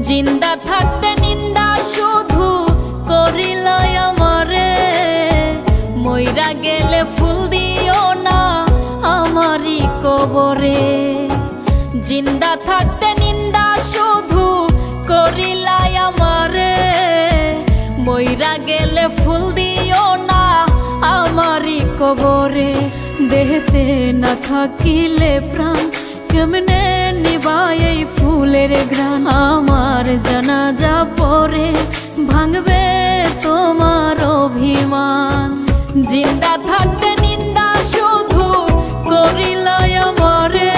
জিন্দা থাকতে নিন্দা শুধু করিল আমারে, মইরা গেলে ফুল দিও না আমারই কবরে। জিন্দা থাকতে নিন্দা শুধু করিল আমারে, মইরা গেলে ফুল দিও না আমারই কবরে। দেহতে না থাকিলে প্রাণ কেমনে নিবাই এই ফুলের ঘ্রাণ। আমার জানাজা পরে ভাঙবে তোমার অভিমান। জিন্দা থাকতে নিন্দা শুধু করিল আমারে,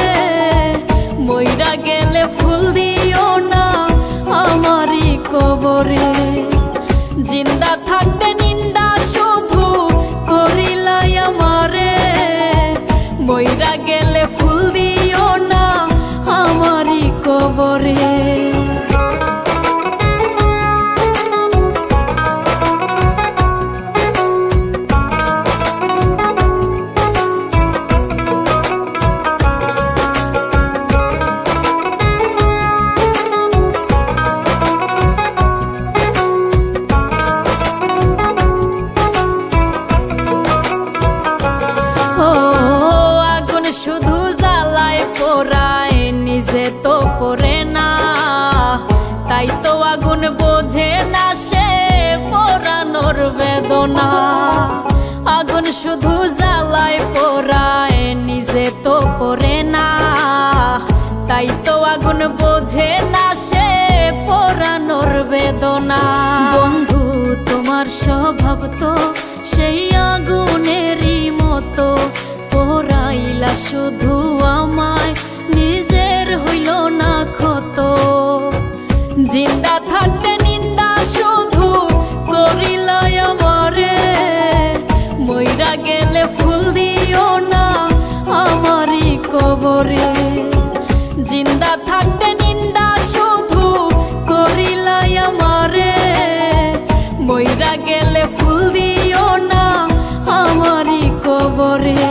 মইরা গেলে ফুল দিও না আমারই কবরে। জিন্দা থাকতে নিন্দা শুধু করিল আমারে, মইরা গেলে ফুল দিও না আমারই কবরে। শুধু জ্বালায় পোড়ায় নিজে তো পড়ে না, তাই তো আগুন বোঝে না সে পোড়ানোর বেদনা। আগুন শুধু জ্বালায় পোড়ায় নিজে তো পড়ে না, তাই তো আগুন বোঝে না সে পোড়ানোর বেদনা। বন্ধু তোমার স্বভাব তো সেই আগুনেরই মতো, পোড়াইলা শুধু আমায় নিজের হইল না ক্ষত। জিন্দা থাকতে নিন্দা শুধু করিল আমারে, মইরা গেলে ফুল দিও না আমারই কবরে। জিন্দা থাকতে নিন্দা শুধু করিল আমারে, মইরা গেলে ফুল দিও না আমারই কবরে।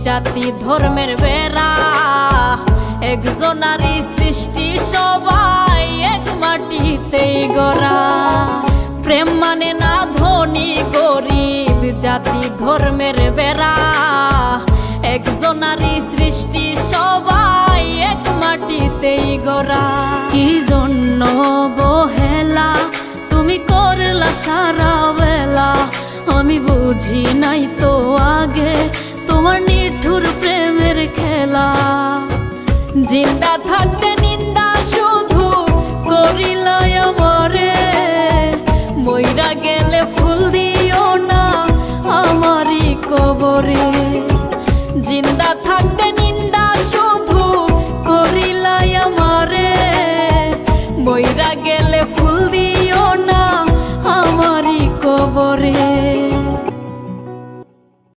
জাতি ধর্মের বেড়া একজনারই সৃষ্টি, সবাই এক মাটিতেই গড়া। প্রেম মানে না ধনী গরিব, জাতি ধর্মের বেড়া একজনারই সৃষ্টি, সবাই এক মাটিতেই গড়া। কি জন্য অবহেলা তুমি করলা সারা বেলা, আমি বুঝি নাই তো আগে তোমার নিঠুর প্রেমের খেলা। জিন্দা থাকতে নিন্দা শুধু করিল আমারে, মইরা গেলে ফুল দিও না আমারই কবরে। জিন্দা থাকতে নিন্দা শুধু করিল আমারে, মইরা গেলে ফুল দিও না